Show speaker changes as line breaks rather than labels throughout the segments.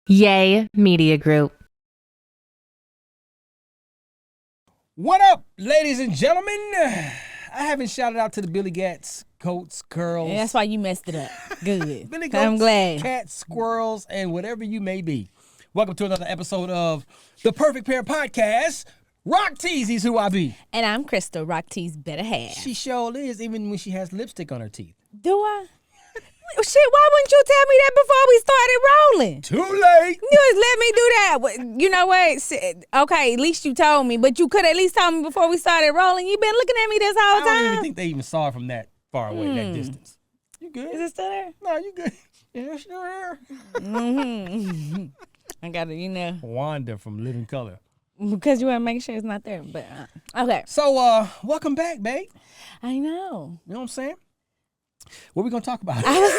Yay Media Group.
What up, ladies and gentlemen? I haven't shouted out to the Billy Gats, goats, girls.
And that's why you messed it up. Good.
Billy Goats,
I'm glad.
cats, squirrels, and whatever you may be. Welcome to another episode of The Perfect Pair Podcast. Rock Teasy's who I be.
And I'm Crystal, Rock T's better half.
She sure is, even when she has lipstick on her teeth.
Do I? Shit, why wouldn't you tell me that before we started rolling?
Too late.
You just let me do that. You know what? Okay, at least you told me, but you could at least tell me before we started rolling. You've been looking at me this whole
I don't
time.
even think they even saw it from that far away, that distance. You good?
Is it still there?
No, you good. Yeah, sure.
I got to,
Wanda from Living Color.
because you want to make sure it's not there. But okay.
So, welcome back, babe.
I know.
You know what I'm saying? What we gonna talk about?
I was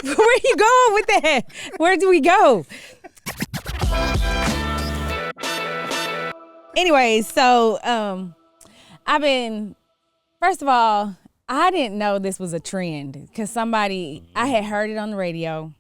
like, where you going with that? Where do we go? Anyways, so first of all, I didn't know this was a trend because I had heard it on the radio.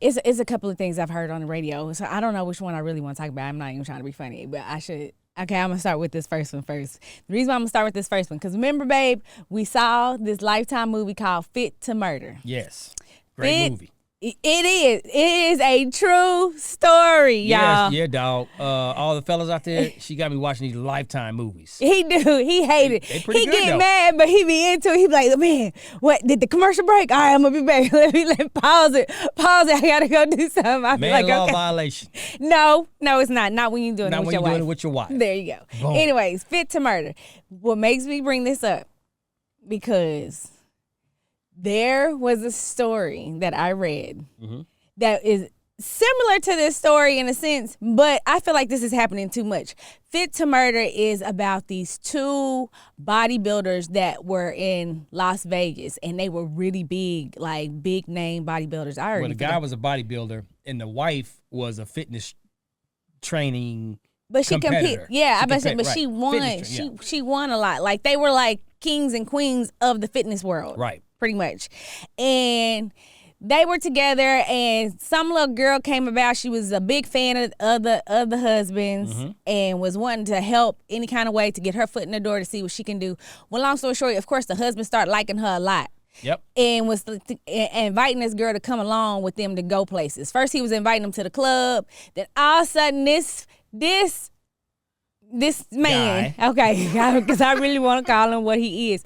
It's a couple of things I've heard on the radio, so I don't know which one I really want to talk about. I'm not even trying to be funny, but I should. Okay, I'm going to start with this first one first. The reason why I'm going to start with this first one, because remember, babe, we saw this Lifetime movie called Fit to Murder.
Yes. Great movie.
It is. It is a true story, y'all.
Yes, yeah, dog. All the fellas out there, she got me watching these Lifetime movies.
He do. He hate it.
They pretty
He
good,
get
though.
mad, but he be into it. He be like, man, what, did the commercial break? All right, I'm going to be back. Let me pause it. Pause it. I got to go do something. I be
Man
like,
law
okay.
violation.
No, it's not. Not when you're doing
Not
it with
when
your
you're
wife.
doing it with your wife.
There you go.
Boom.
Anyways, Fit to Murder. What makes me bring this up? Because there was a story that I read that is similar to this story in a sense, but I feel like this is happening too much. Fit to Murder is about these two bodybuilders that were in Las Vegas, and they were really big, like big name bodybuilders.
Well, the guy was a bodybuilder, and the wife was a fitness training
But she competed.
competitor.
Yeah,
She
I bet,
compet-
but
right.
she won.
Fitness train, yeah.
She won a lot. Like they were like kings and queens of the fitness world.
Right.
Pretty much. And they were together, and some little girl came about. She was a big fan of the husbands and was wanting to help any kind of way to get her foot in the door to see what she can do. Well, long story short, of course, the husband started liking her a lot.
Yep.
And was inviting this girl to come along with them to go places. First, he was inviting them to the club. Then all of a sudden, this man, okay, because I really want to call him what he is.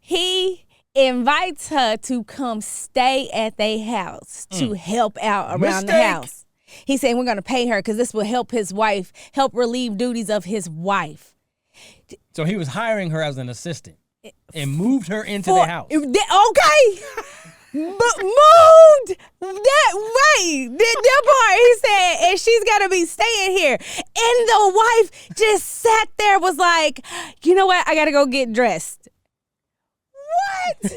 He invites her to come stay at their house to help out around the
Mistake.
house. He said, we're going to pay her because this will help his wife, help relieve duties of his wife.
So he was hiring her as an assistant and moved her into the house.
Okay. But moved that way. That part, he said, and she's got to be staying here. And the wife just sat there, was like, you know what? I got to go get dressed. What?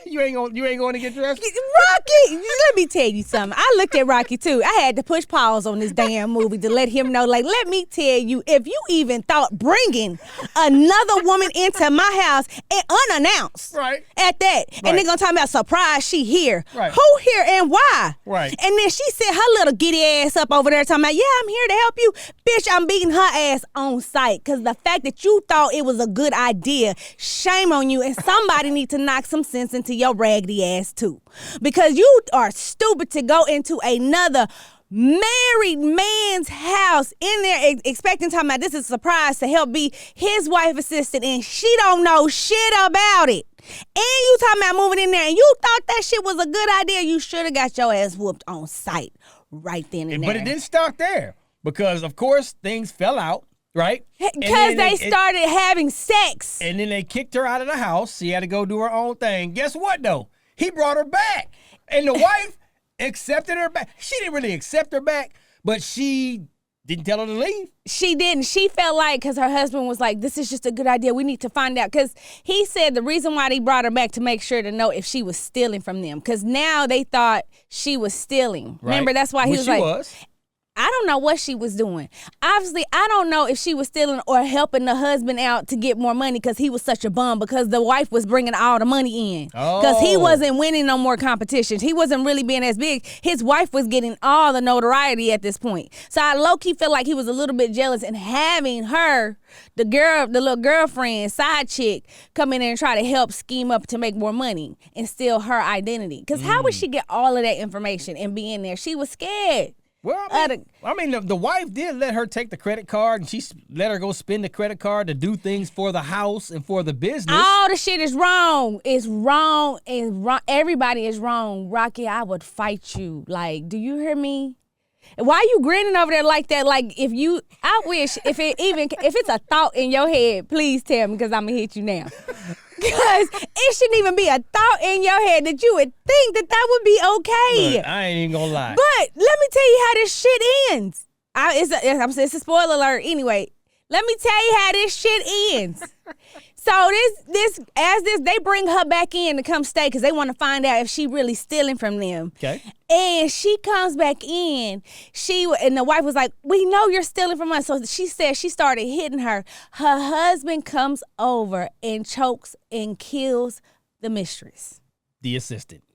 You ain't going to get dressed?
Rocky, let me tell you something. I looked at Rocky too. I had to push pause on this damn movie to let him know, like, let me tell you, if you even thought bringing another woman into my house and unannounced
Right.
at that, and
Right.
they're gonna talk about surprise she here.
Right.
Who here and why?
Right.
And then she set her little giddy ass up over there talking about, yeah, I'm here to help you. Bitch, I'm beating her ass on sight. Cause the fact that you thought it was a good idea, shame on you. And somebody need to knock some sense into your raggedy ass too. Because you are stupid to go into another married man's house in there expecting, talking about this is a surprise to help be his wife assistant, and she don't know shit about it. And you talking about moving in there, and you thought that shit was a good idea. You should have got your ass whooped on sight right then and there.
But it didn't stop there because, of course, things fell out, right?
Because they started having sex.
And then they kicked her out of the house. She had to go do her own thing. Guess what, though? He brought her back. And the wife accepted her back. She didn't really accept her back, but she didn't tell her to leave.
She didn't. She felt like, because her husband was like, this is just a good idea. We need to find out. Because he said the reason why they brought her back to make sure to know if she was stealing from them. Because now they thought she was stealing.
Right.
Remember, that's why he
Which
was
she
like,
was.
I don't know what she was doing. Obviously, I don't know if she was stealing or helping the husband out to get more money because he was such a bum because the wife was bringing all the money in. Because he wasn't winning no more competitions. He wasn't really being as big. His wife was getting all the notoriety at this point. So I low-key feel like he was a little bit jealous and having her, the little girlfriend, side chick, come in there and try to help scheme up to make more money and steal her identity. Because how would she get all of that information and be in there? She was scared.
Well, I mean, the wife did let her take the credit card, and she let her go spend the credit card to do things for the house and for the business.
All the shit is wrong. It's wrong. And wrong. Everybody is wrong. Rocky, I would fight you. Like, do you hear me? Why are you grinning over there like that? Like, I wish if it's a thought in your head, please tell me because I'm gonna hit you now. Because it shouldn't even be a thought in your head that you would think that would be okay.
Look, I ain't even gonna lie.
But let me tell you how this shit ends. It's a spoiler alert. Anyway, let me tell you how this shit ends. So they bring her back in to come stay because they want to find out if she really stealing from them.
Okay.
And she comes back in. And the wife was like, "We know you're stealing from us." So she said she started hitting her. Her husband comes over and chokes and kills the mistress.
The assistant.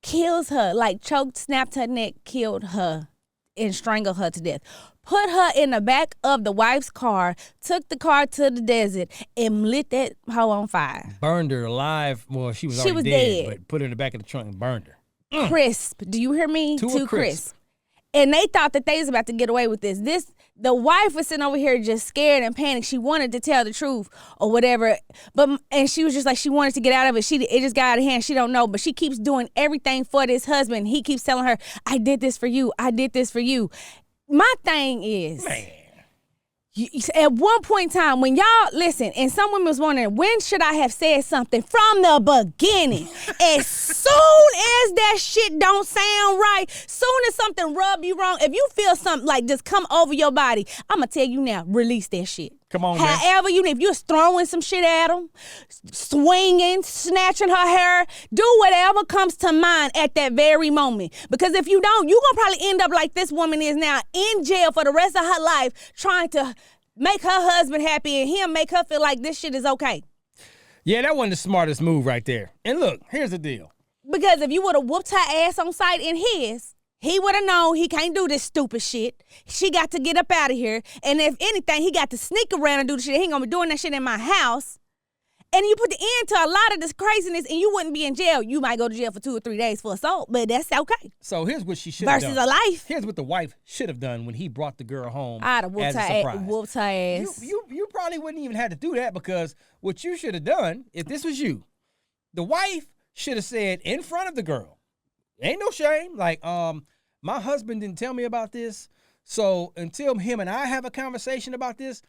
Kills her, like choked, snapped her neck, killed her, and strangled her to death. Put her in the back of the wife's car, took the car to the desert, and lit that hoe on fire.
Burned her alive. Well, she was already dead, but put her in the back of the trunk and burned her.
Crisp. Do you hear me?
Too crisp.
And they thought that they was about to get away with this. The wife was sitting over here just scared and panicked. She wanted to tell the truth or whatever, and she was just like she wanted to get out of it. It just got out of hand. She don't know, but she keeps doing everything for this husband. He keeps telling her, "I did this for you. I did this for you." My thing is,
man,
at one point in time, when y'all listen, and some women was wondering, when should I have said something from the beginning? As soon as that shit don't sound right, soon as something rub you wrong, if you feel something like just come over your body, I'm going to tell you now, release that shit.
Come on, man.
However, if you're throwing some shit at them, swinging, snatching her hair, do whatever comes to mind at that very moment. Because if you don't, you're going to probably end up like this woman is now, in jail for the rest of her life, trying to make her husband happy and him make her feel like this shit is okay.
Yeah, that wasn't the smartest move right there. And look, here's the deal.
Because if you would have whooped her ass on sight in his, he would have known he can't do this stupid shit. She got to get up out of here. And if anything, he got to sneak around and do the shit. He ain't gonna be doing that shit in my house. And you put the end to a lot of this craziness and you wouldn't be in jail. You might go to jail for 2 or 3 days for assault, but that's okay.
So here's what she should have done.
Versus a life.
Here's what the wife should have done when he brought the girl home.
I'd have
as a surprise.
whooped her ass.
You probably wouldn't even have to do that because what you should have done, if this was you, the wife should have said in front of the girl, ain't no shame, like, my husband didn't tell me about this, so until him and I have a conversation about this,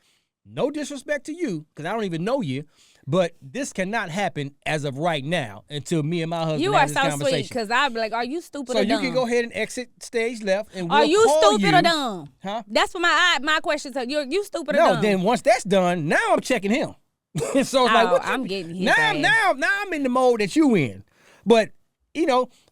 no disrespect to you, because I don't even know you, but this cannot happen as of right now until me and my husband have this conversation.
You are so sweet, because I'd be like, are you stupid or dumb?
So you can go ahead and exit stage left, and we'll
Are you
call
stupid or dumb?
Huh?
That's what my question is. You stupid or dumb?
No, then once that's done, now I'm checking him. So it's like, what
I'm getting his
now I'm in the mode that you in. But,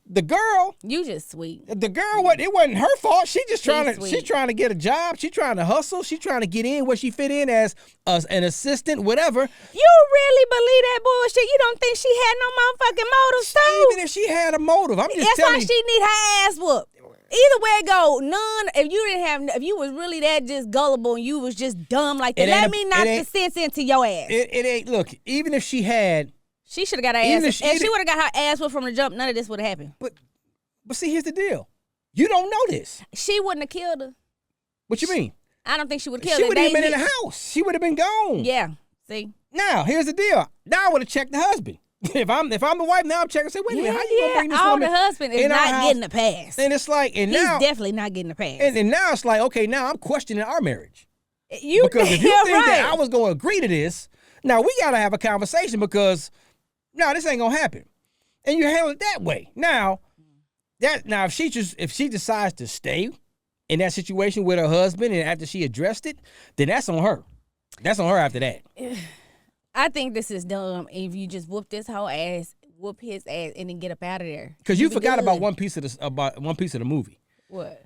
the girl,
you just sweet.
The girl, it wasn't her fault. She's trying to get a job. She's trying to hustle. She's trying to get in where she fit in as an assistant, whatever.
You really believe that bullshit? You don't think she had no motherfucking motives too?
Even if she had a motive, I'm just
That's
telling
why
you.
she need her ass whooped. Either way it go, none. If you was really that just gullible and you was just dumb like that, let me knock the sense into your ass.
It ain't. Look, even if she had.
She should have got her ass. If she would have got her ass whooped from the jump, none of this would have happened.
But see, here's the deal. You don't know this.
She wouldn't have killed her.
What you mean?
I don't think she would have killed her.
She would have been in the house. She would have been gone.
Yeah. See?
Now, here's the deal. Now I would have checked the husband. If I'm the wife, now I'm checking. Say, wait a minute, how you gonna bring this woman?
The husband is not getting a pass.
And it's like,
he's definitely not getting a pass.
And now it's like, okay, now I'm questioning our marriage. Because if you think that I was gonna agree to this, now we gotta have a conversation because. No, this ain't gonna happen, and you handle it that way. Now, if she decides to stay in that situation with her husband, and after she addressed it, then that's on her. That's on her after that.
I think this is dumb. If you just whoop this whole ass, whoop his ass, and then get up out of there.
Because you forgot about one piece of the movie.
What?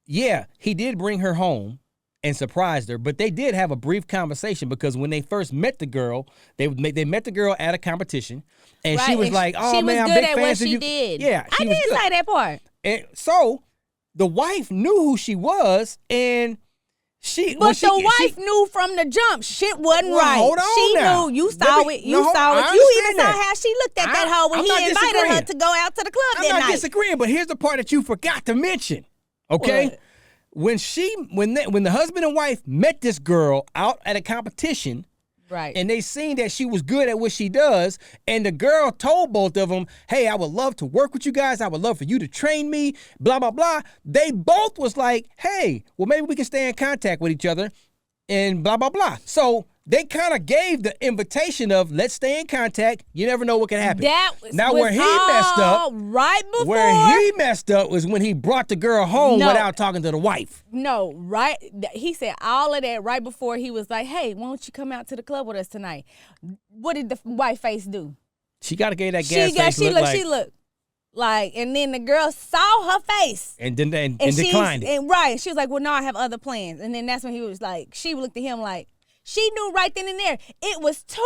yeah, he did bring her home and surprised her, but they did have a brief conversation because when they first met the girl, they met the girl at a competition, and she was like, "Oh man, I'm big fans of you."
Did.
Yeah,
I did say that part.
And so the wife knew who she was, and
But the wife knew from the jump shit wasn't right.
Hold on
she
now.
knew. You saw it. You even saw how she looked at that hoe when he invited her to go out to the club that night.
I'm not disagreeing, but here's the part that you forgot to mention. Okay?
What?
When the husband and wife met this girl out at a competition,
right,
and they seen that she was good at what she does, and the girl told both of them, "Hey, I would love to work with you guys. I would love for you to train me, blah, blah, blah." They both was like, "Hey, well, maybe we can stay in contact with each other," and blah, blah, blah. So they kind of gave the invitation of, let's stay in contact. You never know what can happen. Where he messed up was when he brought the girl home without talking to the wife.
No, right? He said all of that right before he was like, "Hey, why don't you come out to the club with us tonight?" What did the white face do?
She got to give that gas face look.
She looked like, and then the girl saw her face
and declined it.
And right, she was like, "Well, no, I have other plans." And then that's when he was like, she looked at him like. She knew right then and there. It was 2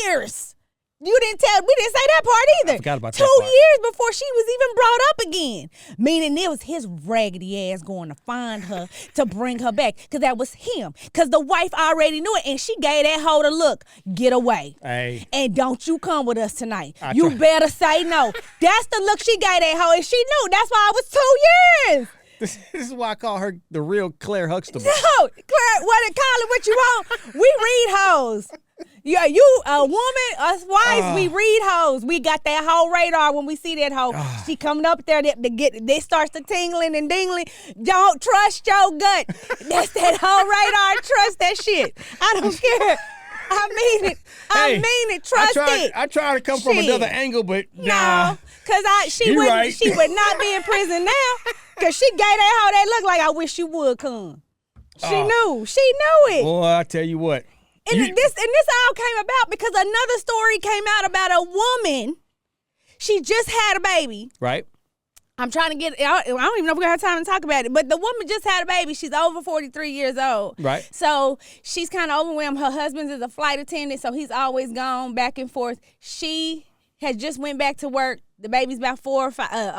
years. We didn't say that part either.
I forgot about that
2
part.
years before she was even brought up again. Meaning it was his raggedy ass going to find her to bring her back. Because that was him. Because the wife already knew it. And she gave that hoe the look. Get away.
Hey.
And don't you come with us tonight. You better say no. That's the look she gave that hoe. And she knew. That's why it was 2 years.
This is why I call her the real Claire Huxtable.
No, Claire, call it what you want. We read hoes. Yeah, you a woman, us wives, we read hoes. We got that whole radar when we see that hoe. She coming up there they starts to tingling and dingling. Don't trust your gut. That's that whole radar. Trust that shit. I don't care. I mean it. Trust it.
I try to come from another angle, but nah.
No, because she would not be in prison now. Because she gave that hoe that look like, "I wish you would come." She knew it.
Boy, I tell you what.
And this all came about because another story came out about a woman. She just had a baby.
Right.
I'm trying to get, I don't even know if we're going to have time to talk about it, but the woman just had a baby. She's over 43 years old.
Right.
So she's kind of overwhelmed. Her husband is a flight attendant, so he's always gone back and forth. She has just went back to work. The baby's about 4 or 5,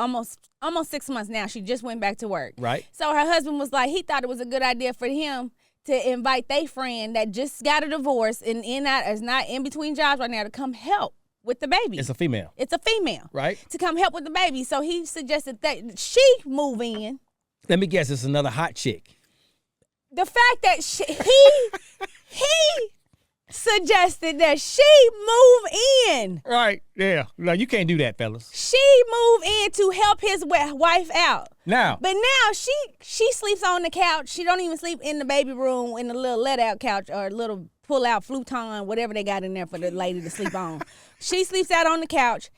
almost 6 months now. She just went back to work.
Right.
So her husband was like, he thought it was a good idea for him to invite their friend that just got a divorce and is not in between jobs right now to come help with the baby.
It's a female.
Right. To come help with the baby. So he suggested that she move in.
Let me guess, it's another hot chick.
The fact that he suggested that she move in.
Right, yeah. No, you can't do that, fellas.
She moved in to help his wife out. But now she sleeps on the couch. She don't even sleep in the baby room in the little let-out couch or little pull-out futon, whatever they got in there for the lady to sleep on. She sleeps out on the couch.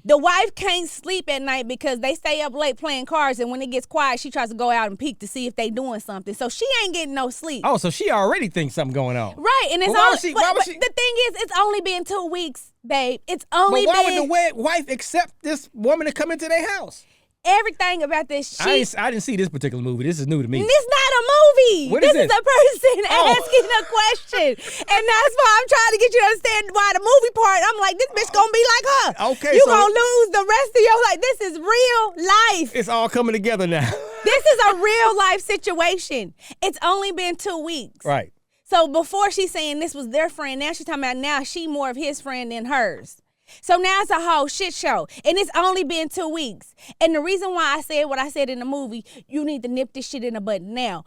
The wife can't sleep at night because they stay up late playing cards, and when it gets quiet, she tries to go out and peek to see if they doing something. So she ain't getting no sleep.
Oh, so she already thinks something going on.
Right, and it's
but
the thing is, it's only been 2 weeks, babe. It's only
But why would the wife accept this woman to come into their house?
Everything about this.
I didn't see this particular movie. This is new to me.
This not a movie.
What
this
is
is a person asking a question. And that's why I'm trying to get you to understand why the movie part, I'm like, this bitch gonna be like her.
Okay,
you gonna lose the rest of your life. This is real life.
It's all coming together now.
This is a real life situation. It's only been 2 weeks.
Right.
So before she's saying this was their friend, now she's talking about now she more of his friend than hers. So now it's a whole shit show. And it's only been 2 weeks. And the reason why I said what I said in the movie, you need to nip this shit in the bud now.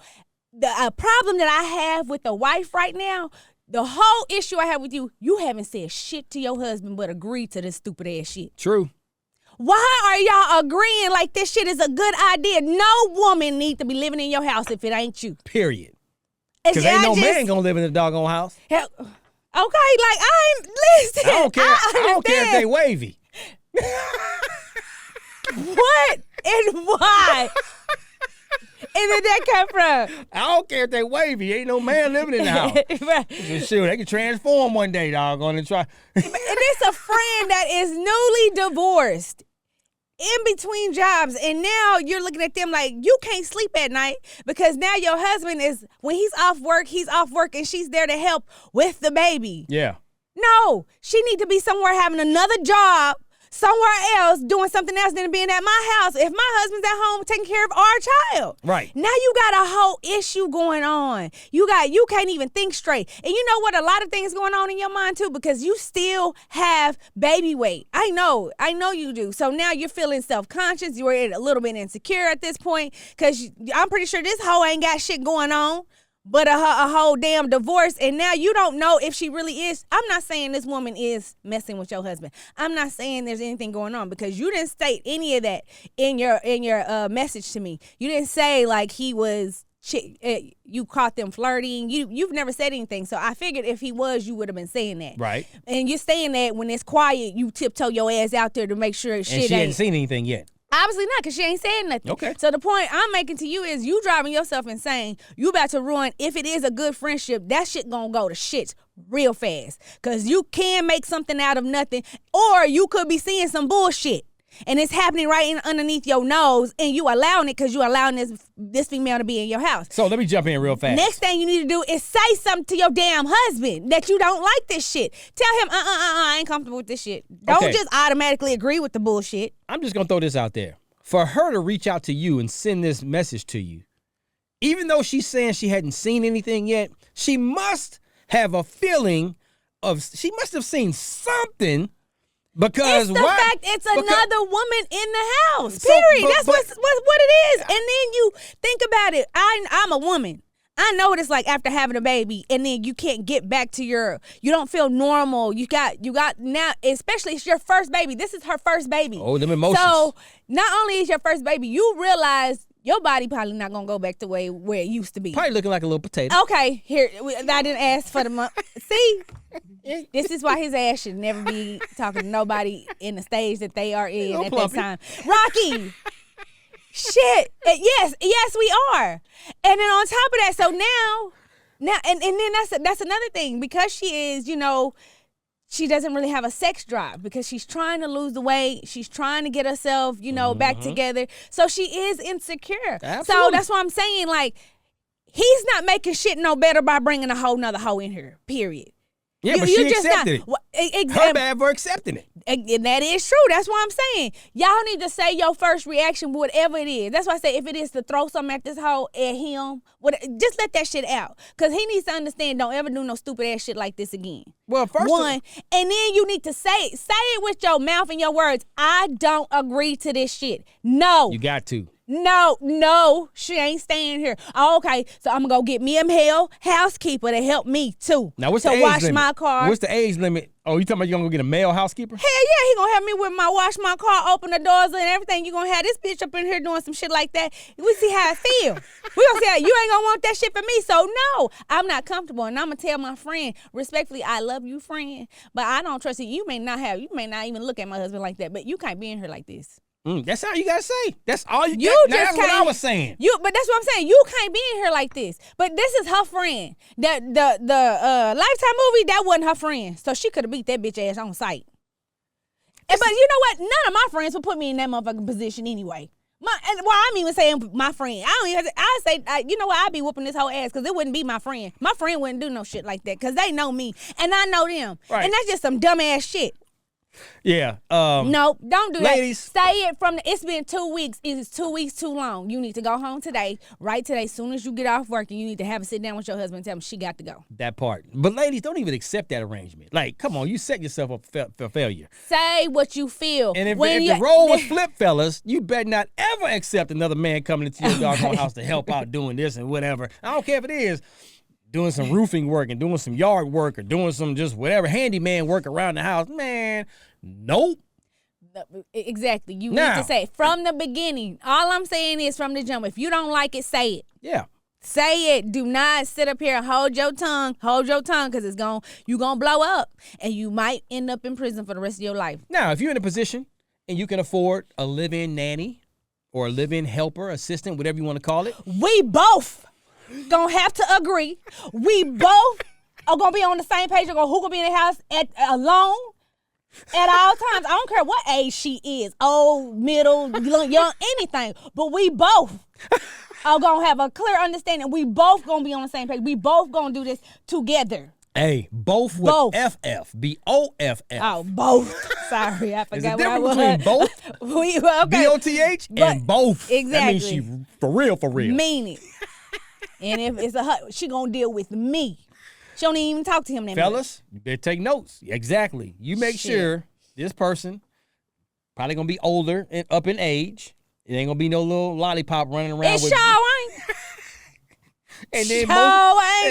The problem that I have with the wife right now, the whole issue I have with you haven't said shit to your husband but agreed to this stupid ass shit.
True.
Why are y'all agreeing like this shit is a good idea? No woman need to be living in your house if it ain't you.
Period. Because ain't no man gonna live in the doggone house.
Hell, okay, like listen.
I don't care if they wavy.
What and why? And did that come from?
I don't care if they wavy. Ain't no man living in the house.
Right.
Sure, they can transform one day, doggone, and try.
And it's a friend that is newly divorced. in between jobs, and now you're looking at them like you can't sleep at night because now your husband is, when he's off work, and she's there to help with the baby.
Yeah.
No, she need to be somewhere having another job, somewhere else, doing something else than being at my house. If my husband's at home taking care of our child.
Right.
Now you got a whole issue going on. You can't even think straight. And you know what? A lot of things going on in your mind too, because you still have baby weight. I know you do. So now you're feeling self-conscious. You're a little bit insecure at this point because I'm pretty sure this hoe ain't got shit going on but a whole damn divorce, and now you don't know if she really is. I'm not saying this woman is messing with your husband. I'm not saying there's anything going on because you didn't state any of that in your message to me. You didn't say like he was. You caught them flirting. You've never said anything, so I figured if he was, you would have been saying that.
Right.
And you're saying that when it's quiet, you tiptoe your ass out there to make sure shit ain't.
And she hadn't seen anything yet.
Obviously not, because she ain't saying nothing.
Okay.
So the point I'm making to you is you driving yourself insane. You about to ruin, if it is a good friendship, that shit gonna go to shit real fast. Because you can make something out of nothing, or you could be seeing some bullshit. And it's happening right underneath your nose, and you allowing it because you allowing this female to be in your house.
So let me jump in real fast.
Next thing you need to do is say something to your damn husband that you don't like this shit. Tell him, I ain't comfortable with this shit. Don't just automatically agree with the bullshit.
I'm just going to throw this out there. For her to reach out to you and send this message to you, even though she's saying she hadn't seen anything yet, she must have a feeling she must have seen something. Because
it's the fact it's another woman in the house. Period. That's what it is. And then you think about it. I'm a woman. I know what it's like after having a baby, and then you can't get back to you don't feel normal. You got now, especially it's your first baby. This is her first baby.
Oh, them emotions.
So not only is your first baby, you realize your body probably not gonna go back to where it used to be.
Probably looking like a little potato.
Okay, here I didn't ask for the month. See, this is why his ass should never be talking to nobody in the stage that they are in at that time. Rocky, shit. Yes, we are. And then on top of that, so now, and then that's another thing, because she is, she doesn't really have a sex drive because she's trying to lose the weight. She's trying to get herself, back together. So she is insecure.
Absolutely.
So that's why I'm saying, like, he's not making shit no better by bringing a whole nother hoe in here, period.
Yeah, but she accepted it. Her bad for accepting it.
And that is true. That's what I'm saying. Y'all need to say your first reaction, whatever it is. That's why I say if it is to throw something at this hoe, at him, just let that shit out. Because he needs to understand, don't ever do no stupid ass shit like this again.
Well, first
and then you need to say it with your mouth and your words. I don't agree to this shit. No.
You got to.
No, she ain't staying here. Oh, okay, so I'm gonna go get me a male housekeeper to help me too.
Now, what's the age
wash
limit?
My car.
What's the age limit? Oh, you talking about you gonna go get a male housekeeper?
Hell yeah, he gonna help me with wash my car, open the doors and everything. You gonna have this bitch up in here doing some shit like that. We see how it feel. We gonna see how you ain't gonna want that shit for me. So no, I'm not comfortable, and I'm gonna tell my friend respectfully, I love you, friend, but I don't trust you. You may not even look at my husband like that, but you can't be in here like this.
That's all you gotta say. That's all you
got.
That's what I was saying.
But that's what I'm saying. You can't be in here like this. But this is her friend. The Lifetime movie, that wasn't her friend. So she could have beat that bitch ass on sight. But you know what? None of my friends would put me in that motherfucking position anyway. I'm even saying my friend. I say, you know what? I'd be whooping this whole ass because it wouldn't be my friend. My friend wouldn't do no shit like that because they know me and I know them. Right. And that's just some dumb ass shit.
Yeah.
No, don't do
ladies.
that. Say it it's been 2 weeks. It is 2 weeks too long. You need to go home today, right today. As soon as you get off work, and you need to have a sit down with your husband and tell him she got to go.
That part. But ladies, don't even accept that arrangement. Like, come on, you set yourself up for failure.
Say what you feel.
And if the role was flip, fellas, you better not ever accept another man coming into your doggone house to help out doing this and whatever. I don't care if it is doing some roofing work and doing some yard work or doing some just whatever handyman work around the house. Man, nope.
Exactly. You need to say it from the beginning. All I'm saying is from the jump. If you don't like it, say it.
Yeah.
Say it. Do not sit up here and hold your tongue. Hold your tongue because you're going to blow up and you might end up in prison for the rest of your life.
Now, if you're in a position and you can afford a live-in nanny or a live-in helper, assistant, whatever you want to call it.
We both gonna have to agree. We both are gonna be on the same page. Who gonna be in the house alone? At all times. I don't care what age she is. Old, middle, young, anything. But we both are going to have a clear understanding. We both going to be on the same page. We both going to do this together.
Hey, both with FF. B-O-F-F.
Oh, both. Sorry, I forgot what I was.
There's a difference between both, B-O-T-H, and both.
Exactly.
That means she for real.
Mean it. And if it's a she going to deal with me. She don't even talk to him that
Fellas, you better take notes. Exactly. You make sure this person probably going to be older and up in age. It ain't going to be no little lollipop running around with
ain't.
And then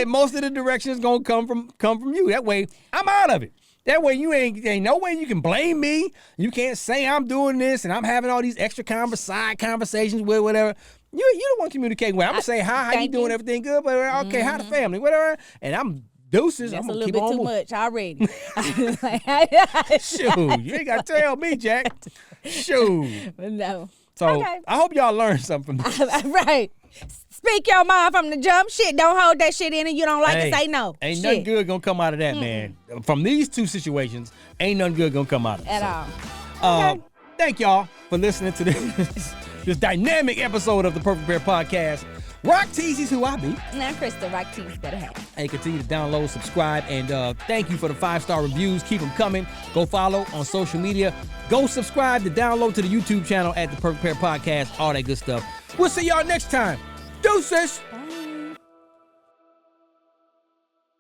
most of the direction is going to come from you. That way, I'm out of it. That way, you ain't no way you can blame me. You can't say I'm doing this and I'm having all these extra side conversations with whatever. You don't want to communicate with. I'm going to say, hi, how you doing? Everything good? But okay, how the family? Whatever. And I'm deuces.
That's
I'm
a
going to
little
keep
bit
on
too much already.
Shoot, you ain't got to tell me, Jack. Shoot.
No.
So I hope y'all learned something from this.
Right. Speak your mind from the jump. Shit, don't hold that shit in and you don't like to say no.
Ain't nothing good gonna come out of that, man. From these two situations, ain't nothing good gonna come out of it.
At all.
Thank y'all for listening to this dynamic episode of the Perfect Pair Podcast. Rock Teasy's who I be.
Now, Crystal, Rock Teasy's better have.
Hey, continue to download, subscribe, and thank you for the 5-star reviews. Keep them coming. Go follow on social media. Go subscribe to download to the YouTube channel at the Perfect Pair Podcast. All that good stuff. We'll see y'all next time. Deuces.
Bye.